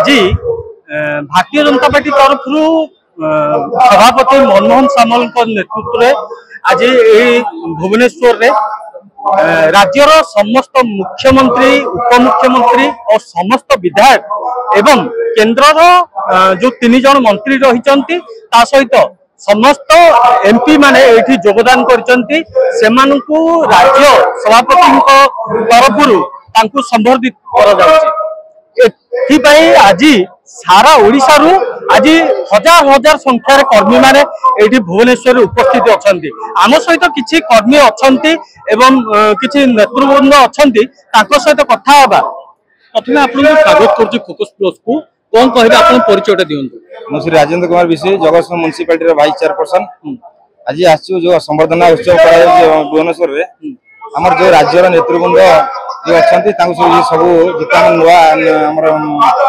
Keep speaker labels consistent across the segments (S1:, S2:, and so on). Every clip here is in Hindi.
S1: आज भारतीय जनता पार्टी तरफ सभापति मनमोहन सामल नेतृत्व में आज भुवनेश्वर रे राज्यर समस्त मुख्यमंत्री उपमुख्यमंत्री और समस्त विधायक एवं केंद्र जो 3 जन मंत्री रही सहित समस्त एमपी माने एठी योगदान करचंती सेमानकु राज्य सभापति तरफ संबर्धित करा जाउची। एथिपाई आज सारा ओडिशा रु आज हजार हजार संख्यार कर्मी माने एठी भुवनेश्वर उपस्थित अछंती। आम सहित किछि कर्मी अछंती एवं किछि नेतृवृंद अछंती ताको सहित कथा होबा। प्रथमे आपण स्वागत करछि फोकस प्लस को कौन कहबे आपण परिचयटा दियंतु।
S2: मु श्री राजेंद्र कुमार विशे जगतसिंह म्युनिसिपालिटी रो वाइस चेयरपर्सन आज आछु जो संवर्धना उत्सव करा भुवनेश्वर रे हमर जो राज्यर नेतृवृंद जो अछंती तांको सब जितना नुआ हमर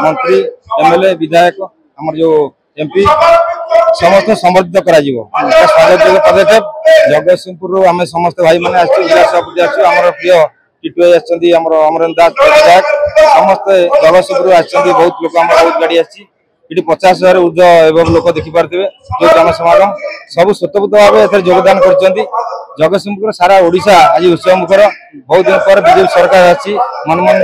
S2: मंत्री एमएलए विधायक हमर जो एमपी समस्त संबर्धित करा जीवो स्वागत पदक्षेप जगतसिंहपुर रो हमें समस्त भाई माने आछु जिला सभापति आछु हमर प्रिय टिटुए आछंती हमर अमरेंद्र दास विधायक समस्त जगतसिंहपुर आछंती बहुत लोक हमर बहुत गाड़ी आछि इटी 50,000 ऊर्ज एवं लोक देखि पारथिबे जो जनसमागम सब स्वतंत्र भाव एथर योगदान करचंती। जगतसिंहपुर सारा ओडिशा आज उत्सव मुखर बहुत दिन पर बीजेपी सरकार आछि मनमोहन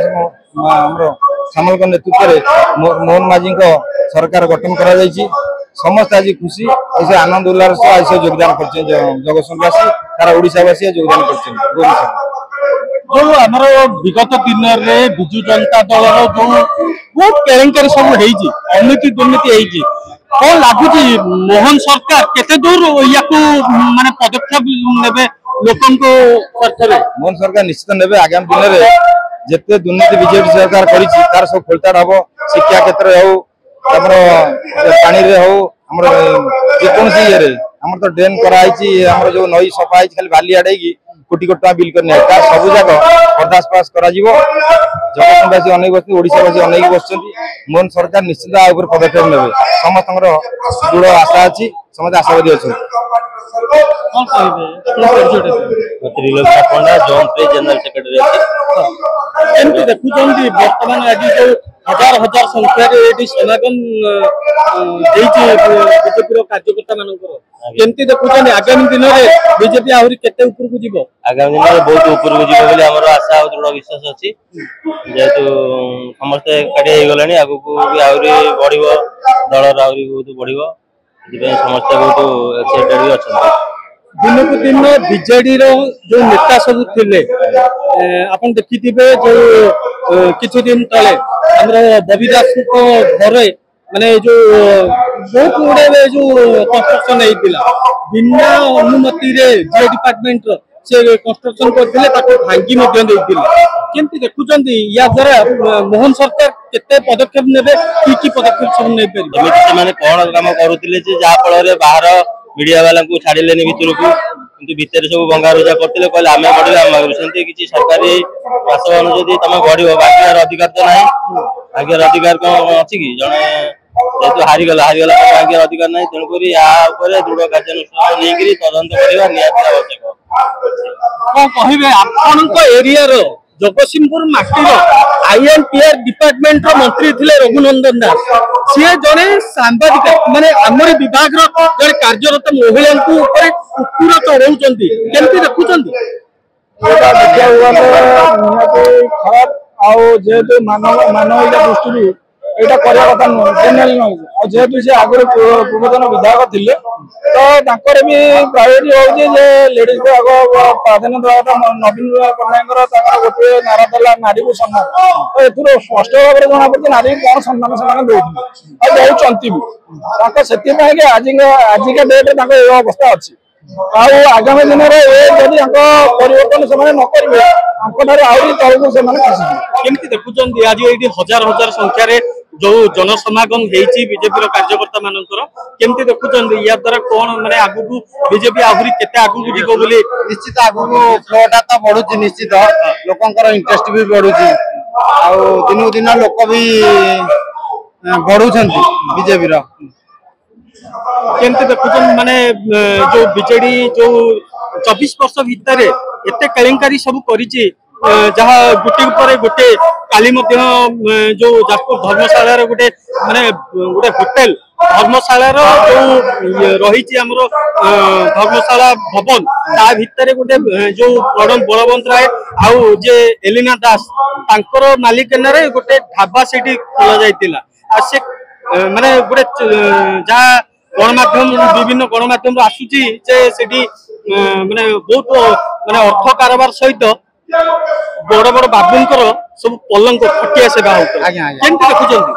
S2: हमर सामल के नेतृत्व रे मोहन माझी को सरकार गठन करा जायछि समस्त आज खुशी ऐसे आनंद उल्लास आज योगदान करछन जगतसिंहवासी सारा ओडिशावासी योगदान करछन।
S1: जो आमर विगत दिन में विजु जनता दल जो बहुत केलेंकारी सब अनैतिक दुर्नीति कौन लगुच मोहन सरकार केते दूर या माने पदक्षेप नेबे लोकन को स्वार्थ
S2: मोहन सरकार निश्चित नेबे आगामी दिन में जिते दुर्नीति बीजेपी सरकार करिछि तार सब खोलताड़ हबो शिक्षा क्षेत्र हो पानी रे हो हमर जेकोसी ये रे हमर तो ड्रेन कराइछि हमर जो नई सफा आइछि खाली बाली आडैगी कोटी कोटी टका बिल करने सब जाक बर्दाश्त पास करा जगतवासी अनेक बस ओडिशावासी अनेक बसुँच मोहन सरकार निश्चित पदक्षेप ने समस्त दृढ़ आशा अच्छी समस्त आशावादी अच्छा
S3: पंडा जॉन जनरल सेक्रेटरी
S1: देखुं बर्तमान आज जो हजार हजार संख्यार समागम बीजेपी कार्यकर्ता मानते देखुं आगामी दिन में बीजेपी आहरी केते ऊपर को जीवो
S3: आगामी दिन में बहुत ऊपर को जीवो बोली हमर आशा और दृढ़ विश्वास अछि जेतु समस्त एकाठी हो गलानी आगु को भी आहरी बढ़िबो दलर आहरी बहुत बढ़िबो दिबे समस्त बहुत एक्साइटेड भी अछन।
S1: दिन को दिन बीजेडी रो जो नेता सब थिले आपन देखिथिबे जो किछु दिन तले हमर बबीदास को घरे माने जो बहुत गुड़े जो कंस्ट्रक्शन होइतिला बिना अनुमति रे जे डिपार्टमेंट से कंस्ट्रक्शन करथिले ताको भांगी मध्य देइतिले केमति देखुचंदी या द्वारा मोहन सरकार केते पदक्षेप नेबे की पदक्षेप सब नै परिबे
S3: एमिति माने कोन काम करूतिले जे जा फल रे बाहर मीडिया वाला को छाड़िलेनी भितर को किंतु भितर सब भंगा रुजा करते कहले आम बढ़िया आम सेमती किसी सरकारी आसवन जदि तुम बढ़ भाग्यार अधिकार तो ना भाग्यार अधिकार कौन अच्छी कि जड़े जेहतु हारीगला भाग्यार अधिकार ना तेणुक दृढ़ कार्यानुष्ठान नहीं तदंत करवा निहाती आवश्यक।
S1: कौन कहे आपण एरिया जगतसिंहपुर माटीर आईएनटीआर डिपार्टमेंट मंत्री थे रघुनंदन दास सी जड़े सांबादिक माने आमरी विभाग जड़े कार्यरत महिला कुकुर चढ़ाऊँगी केमती देखुं
S4: खराब आेतु मानविक दृष्टि यहाँ करवा कथा नुह जेनेल नुह जेहेतु सी आगे पूर्वतन विधायक थे तो भी प्रायोरिटी हो लेडीज को आग प्राधान्य देवा नवीन पट्टनायक गोटे नारा देला नारी को सम्मान तो ए स्पष्ट भाव में जना पड़ी नारी कौन सम्मान से दौरान भी आजिका डेट ये अवस्था अच्छी आगामी दिन में परिवर्तन से न करेंगे आहरी तौक से
S1: देखुं आज ये हजार हजार संख्यार जो जनसमागम बीजेपी कार्यकर्ता मानकर केमती देखुं या द्वारा कौन माने आगु बीजेपी आहरी केते आगु जीवो बोली
S2: निश्चित आगु फ्लोटा तो बढ़ुची निश्चित लोकंकर इंटरेस्ट भी बढ़ुची दिन दिन लोक भी बढ़ुंट बीजेपी
S1: केमती देखुं माने जो बीजेडी जो 24 वर्ष भितर एते केलेंकारी सब करिछि जहाँ गोटे पर गोटे काली जो जाजपुर धर्मशाला गोटे माने गोटे होटेल धर्मशाला जो रही धर्मशाला भवन ता भितर गोटे जो बलवंत राय आउ जे एलिना दास तांकर मालिकाना रे गोटे ढाबा से खोला जाइतिला आ से माने गोटे जहाँ गणमाध्यम विभिन्न गणमाध्यम आसुची जे सेठी माने बहुत माने अर्थ कारोबार सहित बड़ बड़ बाबूंकर सब पलंक खटिया सेवा होता केमती देखुचंती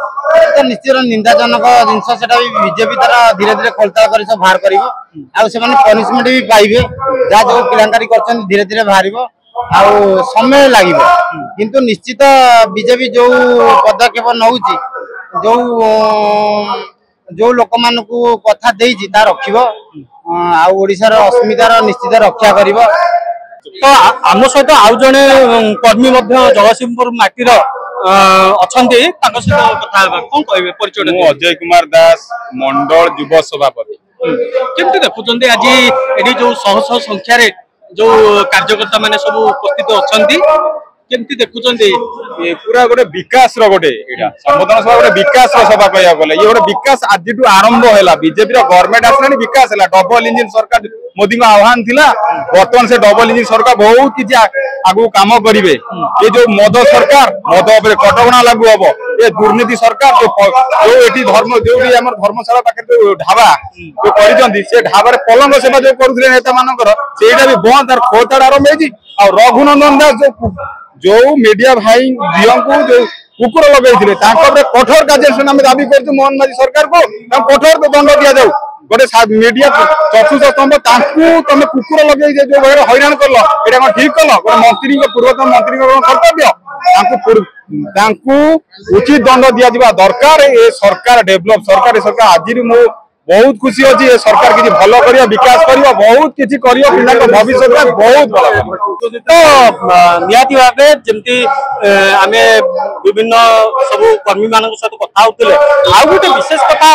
S2: तो निश्चित निंदाजनक जिनस सेटा भी बीजेपी तारा धीरे धीरे खोलताल कर सब बाहर करिवो आ से माने पनिशमेंट भी पाइबे जा जो पिलांकारी करछन धीरे धीरे बाहरिबो आ समय लागिबो किंतु निश्चित बीजेपी जो पदक्षेप नउची जो जो लोक मान को कथा देइची ता रखिबो आ ओडिसा रो अस्मितार निश्चित रक्षा करिवो
S1: तो आम सहित आउ जड़े कर्मी जगतसिंहपुर माटीर अच्छा कथा कौन कहे परिचय
S5: अजय कुमार दास मंडल युव सभापति
S1: केमती देखुं आज ये जो शह शह संख्यार जो कार्यकर्ता मैंने सब उपस्थित अच्छा केमती देखुं
S5: पूरा गोटे विकास गोटे संबोधन सभा गोटे विकास सभा कह गले ये गोटे विकास आज आरंभ है बीजेपी गवर्नमेंट आसला विकास है डबल इंजिन सरकार मोदी को आह्वान थिला बर्तमान से डबल इंजिन सरकार बहुत किसी आगु काम करेंगे ये जो मद सरकार मद कटकणा लागू हम ये दुर्नीति सरकार जो ये धर्म जो धर्मशाला पाखे जो ढाबा जो कर ढाबा पलंग सेवा जो करुले नेता मानकर सेटा भी बंद तार खोलताड़ आरंभ हो रघुनंदन दास जो मीडिया भाई झील को जो कुकुर लगे कठोर कार्यानुष्ठान दाबी कर मोहन माझी सरकार को कठोर दंड दि जाऊ गोटे मीडिया चतुर्थ स्तंभ तुम कुकुर लगे जो भाई हैरान कल ये ठीक कल गोटे मंत्री पूर्वतन मंत्री कर्तव्य उचित दंड दि दरकार ये सरकार डेभलप सरकार आज बहुत खुशी अच्छी सरकार किसी भल कर विकास कर बहुत किसी भविष्य बहुत भल
S1: तो निहाती भाव जमती आम विभिन्न सब कर्मी मान सहित कथा होते आउ गोटे विशेष कथा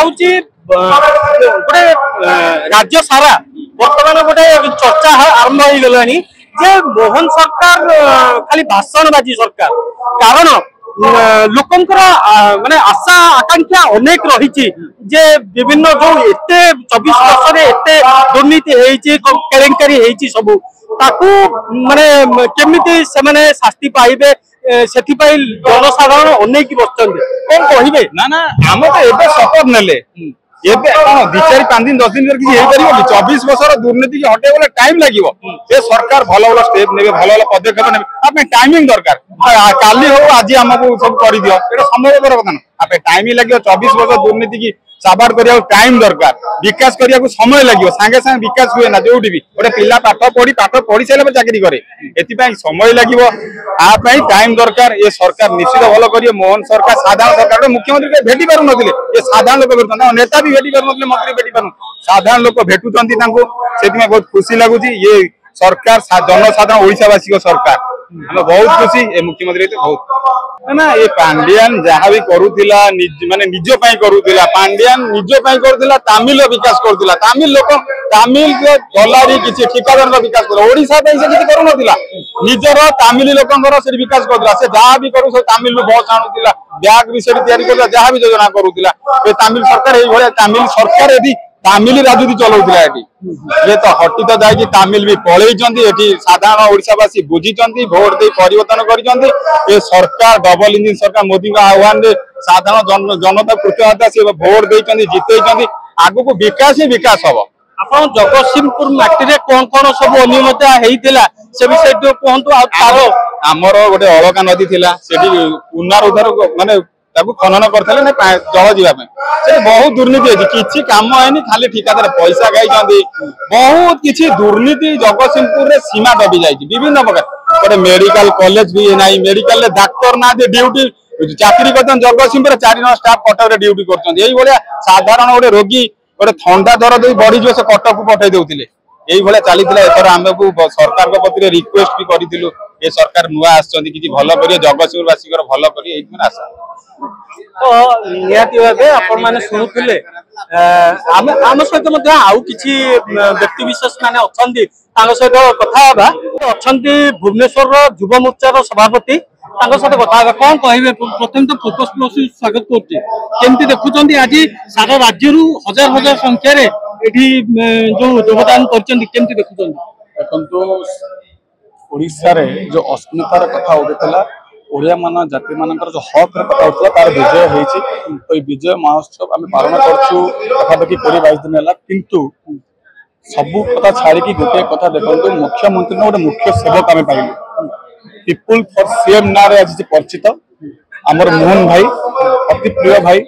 S1: गोटे राज्य सारा बर्तमान गोटे चर्चा आरंभ हो गलानी जे मोहन सरकार खाली भाषणबाजी सरकार कारण लोकंकर माने आशा आकांक्षा अनेक रही जे विभिन्न जो एते 24 वर्ष रे एते दुर्नीति हेची केलेंकारी हेची सब ताकू माने केमिति से माने शास्ति पाइबे सेथि पई जनसाधारण अनेक बसचंदे कोन कहिबे
S5: ना हम तो एबे शपथ नेले एबे कोन 2-4-5 दिन 10 दिन किसी हेई 24 वर्ष दुर्नीति की हटे वाला टाइम लागिवो ये सरकार भल भल स्टेप नेबे भल भल पदक्षेप नेबे आपे टाइमिंग दरकार काली हो आज हमको सब कर दियो एटा संभवपर कथा न आपे टाइमिंग लागियो 24 वर्ष दुर्नीति की साबार करिया टाइम दरकार विकास करिया को समय लागियो संगे संगे विकास हुए ना जोटी भी गोटे पिला पाठ पढ़ी सारे चाकरी करे एथि समय लागियो आ पई टाइम दरकार ये सरकार निश्चित भल करियो मोहन सरकार साधारण सरकार मुख्यमंत्री के भेटी पारु नथिले ये साधारण लोक भेटुन नेता भी भेटी पारु नथिले मंत्री भेटी पारु साधारण लोक भेटुचंती तांको सेति में बहुत खुशी लागुची ये सरकार जनसाधारण ओडिशावासी को सरकार हमें बहुत खुशी ये मुख्यमंत्री तो बहुत ना ये पांडियान जहाँ भी करुला माने निज पाई करुला पांडियान निज पाई करुला तामिल विकास करुला तामिल लोक तामिल डलारी किसी ठिकादार विकास कर ओडिशा पे से किसी करुनथिला निजर तामिल लोकंकर से विकास करुला से जहाँ भी करू सब तामिल बस आणुला बैग भी से तैयारी करला जहाँ भी योजना करुला ये तामिल सरकार ये भले तामिल सरकार यदि तामिल राजनीति चलाउला एटी ये तो हटी तो जाई तामिल भी पळेइचंती एटी साधारण ओडिशावासी बुझीचंती वोट दे परिवर्तन करिचंती ये सरकार डबल इंजिन सरकार मोदी का आह्वान रे साधारण जनता कृतज्ञता से वोट देइचंती जितेइचंती आगु को विकास ही विकास हबो
S1: आपण जगतसिंहपुर माटी रे कोन सब अनियमितता हेइतिला से विषय तो कहंतु आ तारो
S5: हमर गोटे अलका नदी थिला सेठी पुनरुद्धार माने ताकू खनन करथले ने जल जीवा से बहुत दुर्नीति है किसी काम है खाली ठिकादार पैसा खाई बहुत किसी दुर्नीति जगतसिंहपुर रे सीमा दबी जाइए विभिन्न प्रकार गोटे मेडिकल कॉलेज भी ना मेडिकल रे डाक्टर ना ड्यूटी चाकरी करते जगतसिंहपुर 4 जन स्टाफ कटक रे ड्यूटी करते साधारण गोटे रोगी गोटे थंडा दर दे बढ़ी जो से कटक को पठे देउथिले यही भाया चली एथर आमको सरकार प्रति रिक्वेस्ट भी करूँ ये सरकार नुआ आसछंती किछि भल करिए जगतसिंहपुरवासी भल करिए एइठन आशा।
S1: तो निहाती भावे आपण माने शुणुथिले आम सहित मध्य आउ किछि व्यक्ति विशेष माने अछंती तांग सहित कथा हेबा अछंती भुवनेश्वर युवा मोर्चार सभापति तांग सहित कथा हेबा कोन कहिबे प्रथम तो फोकस प्लस स्वागत करते केमती देखुचंती आज सारा राज्य रु हजार हजार संख्या रे एठी जो योगदान करचंती केमती देखुचंती
S4: देखंतु ओडिसा रे जो अस्मितार कथा उठेला ओडिया मान जाति मानकर जो हक कथा उठला तार विजय होईची तो ये विजय महोत्सव आम पालन करछु पाखापाखि 20-22 दिन है किंतु सबू कथा छाड़ी की गोटे कथा देखो मुख्यमंत्री गोटे मुख्य सेवक आम पाइलु पीपुल फॉर सीएम ना रे आज परिचित आमर मोहन भाई अति प्रिय भाई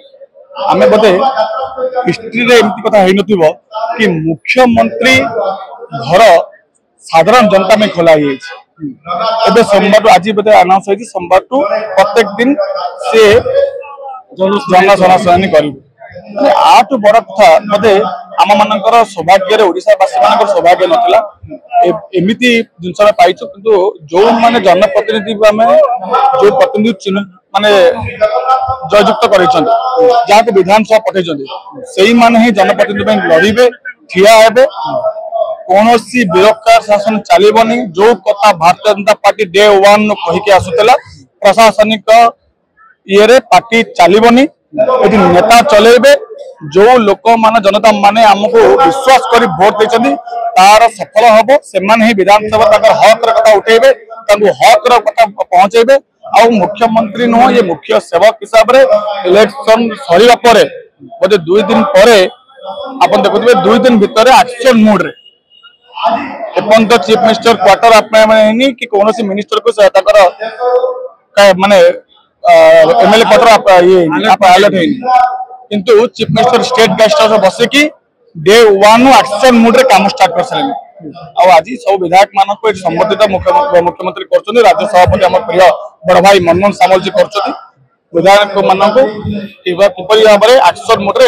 S4: आम बोधे हिस्ट्री रे एमती कथा है नथिबो कि मुख्यमंत्री घर साधारण जनता में खोला एबे सोमवार आज बोधे अनाउंस होइछि सोमवार टू प्रत्येक दिन से जनसुनानी करिवे आठ बड़ कथा बोधे आम मानकर सौभाग्य रे ओडिशावासी मानकर सौभाग्य नथिला एमिति जिनसा पाइछु किंतु जो माने जनप्रतिनिधि आमे जो प्रतिनिधि चिन्ह माने जययुक्त करिसंत जाके विधानसभा पठैछंती सेही माने ही जनप्रतिनिधि में लड़िबे ठिया हेबे कौनसी बेरोजगार शासन चलबनी जो कथा भारतीय जनता पार्टी डे 1 कहीकि आसुला प्रशासनिक ये पार्टी चलबनी ये नेता चलेबे जो लोक मान जनता माने आमको विश्वास कर भोट देछंती तार सफल हम से ही विधानसभा हक कथा उठेबे हक कथा पहुंचेबे आ मुख्यमंत्री नुह ये मुख्य सेवक हिसाब से इलेक्शन सरीबा परे बोधे 2 दिन पर आपन देखुथिबे 2 दिन भितर एक्शन मोड रे एपन तो चीफ मिनिस्टर क्वार्टर अपने कि कौन सी मिनिस्टर को माने एमएलए क्वार्टर ये अलर्ट है किंतु chief minister state guest house बसे कि डे 1 एक्शन मोड रे काम स्टार्ट कर सले आज सब विधायक मान को संबंधित मुख्यमंत्री कर राज्य सभापति आम प्रिय बड़ भाई मनमोहन सामल जी कर विधायक मानक किपरि भाव में एक्शन मोड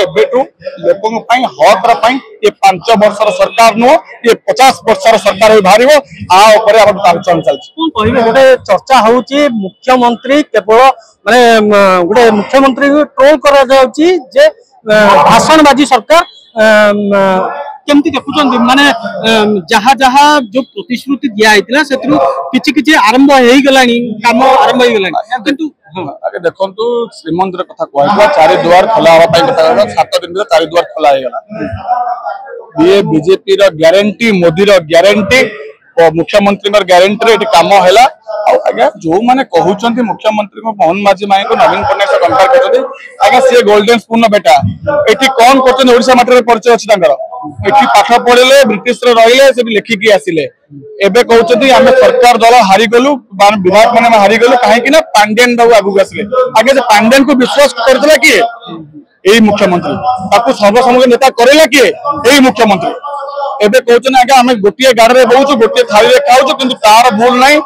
S4: लोकों हक ये 5 वर्षर सरकार नुह ये 50 वर्षर सरकार बाहर आलोचना चलती
S1: गोटे चर्चा होची मुख्यमंत्री केवल माने गोटे मुख्यमंत्री ट्रोल करा जाउची जे भाषणबाजी सरकार केमती देखुचंती माने जहा जहा जो प्रतिश्रुति दिया हैतिला सेतरु किछि किछि आरंभ हेई गलानी काम आरंभ हेई गलानी किंतु
S4: आगे देखंतु श्रीमंदिर कथा कहला 4 द्वार खोला हवा पई कथा 7 दिन में 4 द्वार खोला हे गला ये बीजेपी रो गारंटी मोदी रो गारंटी और मुख्यमंत्री रो गारंटी रे काम हैला आगे जो माने कहउचंती मुख्यमंत्री को मोहन माझी माई को नवीन पटनायक से कंपेयर करते आगे से गोल्डन स्पून बेटा एठी कोन करते ओडिसा माटर परिचय अछि तांगर एठी पाठ पढले ब्रिटिश रे रहिले से लिखिकी आसिले एबे कहउचंती आमे सरकार दल हारि गलु विधायक माने हारि गलु काहे कि ना पांडेन बाबू आगु आसिले आगे से पांडेन को विश्वास करतला कि एई मुख्यमंत्री ताकू सर्वसम्मत नेता करेला कि एई मुख्यमंत्री एबे कहउचन आगे आमे गोटिए गाड़ रे बहुचु गोटिए थाली रे खाउचु किंतु तार भूल नाही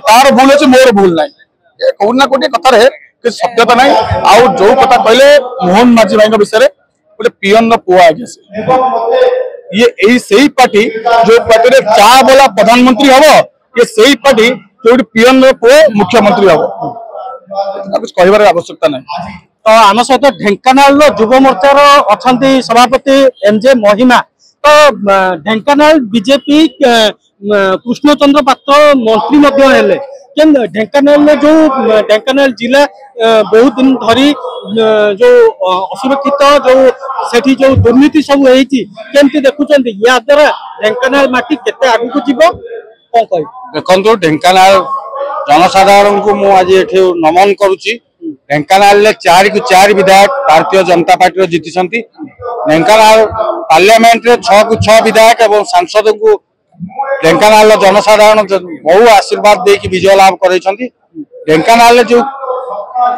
S4: तार भूल अछि मोर भूल नाही कोना कोटे कथा रे कि सत्यता नाही आउ जो कथा कहले मोहन माझी भाई विषय रे गोटे पियन पुआ आगे से ये यही सही पार्टी जो पार्टी रे चा वाला प्रधानमंत्री हबो ये सही पार्टी जो पियन पुआ मुख्यमंत्री हबो कुछ कहबार आवश्यकता नहीं।
S1: तो आम सहित ढेंकानाल युव मोर्चार अछंती सभापति एमजे महिमा तो ढेंकानाल बीजेपी कृष्णचंद्र पात्र मंत्री मध्य हेले ढेंकानाल जो ढेंकानाल जिला बहुत दिन धरी जो असुरक्षित जो सेठी जो दुर्नीति सब होईची केमती देखुचंती या द्वारा ढेंकानाल माटी केते आगु को जीवो कोन कहि
S2: देखंतु ढेंकानाल जनसाधारण को मु आज एठी नमन करूची ढेंकानाल ले 4 को 4 विधायक भारतीय जनता पार्टी रो जीतिसंती ढेंकानाल पार्लियामेंट रे 6 को 6 विधायक एवं सांसद को ढेंकानाल जनसाधारण बहु आशीर्वाद दे कि विजय लाभ करैछंती ढेंकानाल जो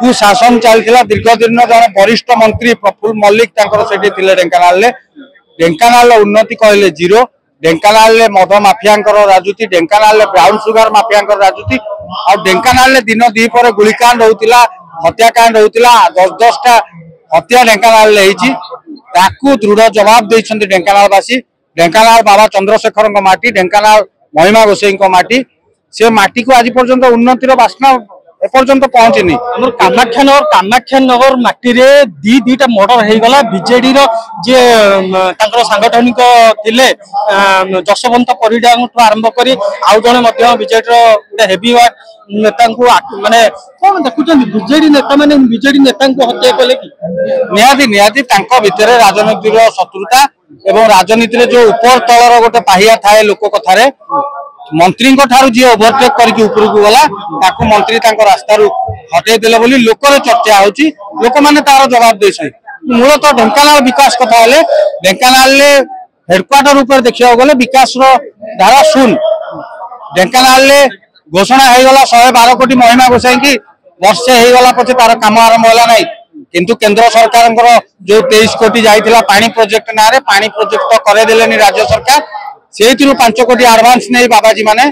S2: कुशासन चलथिला दीर्घ दिन जन वरिष्ठ मंत्री प्रफुल्ल मल्लिक तांकर सेठी थिले ढेंकानाल उन्नति कहले जीरो ढेंकानाल मद माफियांकर राजनीति ढेंकानाल ब्राउन सुगर माफियांकर राजनीति और ढेंकानाल दिन दीपर गुलिकांड होतिला हत्याकांड होतिला 10-10टा हत्या ढेंकानाल हेची ताकू दृढ़ जवाब देइछंती ढेंकानालवासी
S6: ढेंकानाल बाबा चंद्रशेखर माटी ढेंकानाल महिमा गोसाई माटी से माटी को आज पर्यंत उन्नतिर बास्ना एपर्यंत पहुंचनी
S1: कामाख्यानगर माटी रे दीटा मर्डर हो गला बीजेडी रो जे सांगठनिक थिले जशवंत परिडा आरंभ करी आउ जने मध्य बीजेडी रो गोटे हेवीवेट नेता माने कौन देखुछन बीजेडी नेता माने बीजेडी नेता को हत्या कले कि
S6: निहाती तांको भितरे राजनीति रो शत्रुता एवं राजनीति रे जो ऊपर तलर गोटे पाहिया थाए लोक कथारे मंत्री जी ओभरटेक करके ऊपर को गला ताकू मंत्री रास्ता हटे देले बोली लोकर चर्चा होची लोक माने तार जवाब देछै मूलतः ढेंकानाल विकास कथा हेले ढेंकानाल ले हेडक्वार्टर ऊपर देखिया गले विकास रो धारा शून्य ढेंकानाल ले घोषणा हे गला 112 कोटी महिमा गोसाई की वर्षे हे गला पछे तार काम आरंभ होला नै किंतु केंद्र सरकार जो 23 कोटी जाइथिला पानी प्रोजेक्ट ना रे पानी प्रोजेक्ट तो करे देलेनी राज्य सरकार से 5 कोटी एडवांस नहीं बाबाजी माने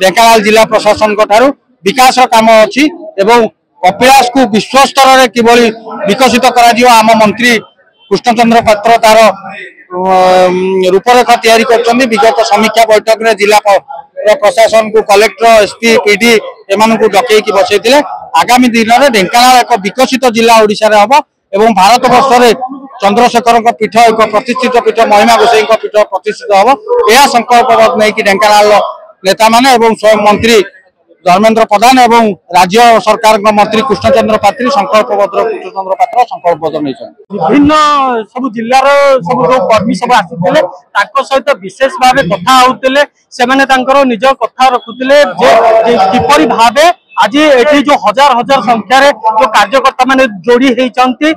S6: ढेंकानाल जिला प्रशासन ठारू विकास काम अच्छी एवं कपिलास को विश्व स्तर में किभली विकसित करा आम मंत्री कृष्णचंद्र पात्र तार रूपरेखा तैयारी करछन्ती विगत समीक्षा बैठक में जिला प्रशासन को कलेक्टर एसपी पीडी एमान को डकई बसई आगामी दिन में ढेंकानाल एक विकसित जिला ओडिशा रे हबो एवं भारत वर्ष में चंद्रशेखर पीठ एक प्रतिष्ठित पीठ महिमा गोसाई पीठ प्रतिष्ठित हम यह संकल्प नहीं कि ढेंकानाल नेता माने एवं स्वयं मंत्री धर्मेंद्र प्रधान एवं राज्य सरकार मंत्री कृष्णचंद्र पात्री संकल्पबद्ध कृष्णचंद्र पात्र संकल्पबद्ध नहीं
S1: विभिन्न सब जिलार सब जो कर्मी सब आसुले सहित विशेष भाव कथा होते से निज कथा रखुले किपरि भावे आज ये जो हजार हजार संख्यार जो कार्यकर्ता माने जोड़ी होती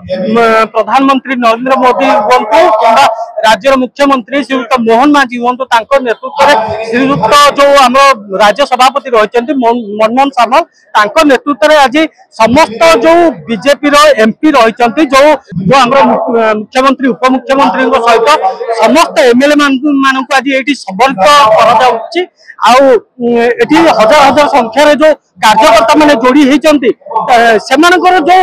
S1: प्रधानमंत्री नरेंद्र मोदी हूँ कि राज्य मुख्यमंत्री श्रीयुक्त मोहन माझी हूँ नेतृत्व में श्रीयुक्त जो आम राज्य सभापति रही मनमोहन सामल नेतृत्व में आज समस्त जो बीजेपी एमपी रही जो आम मुख्यमंत्री उपमुख्यमंत्री सहित समस्त एमएलए मान आज ये सम्बलित कर हजार हजार संख्यार जो कार्यकर्ता माने जोड़ी होती जो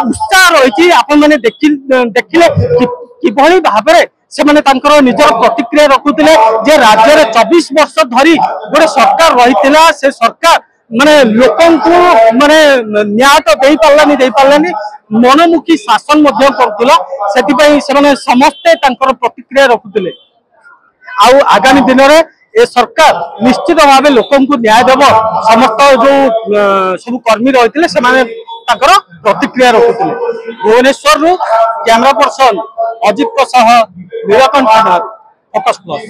S1: उत्साह रही आपण मैंने देखिले किभली भाव से निजर प्रतिक्रिया रखुले जे राज्य में 24 वर्ष धरी गोटे सरकार रही से सरकार माने लोक माने न्याय तो दे पार्लानी मनमुखी शासन करुला से समस्ते प्रतिक्रिया रखुले आगामी दिन में ए सरकार निश्चित भाव लोक न्याय देव समस्त जो सब कर्मी रही प्रतिक्रिया रखुले Bhubaneswar camera person Ajit Neelkanth focus plus.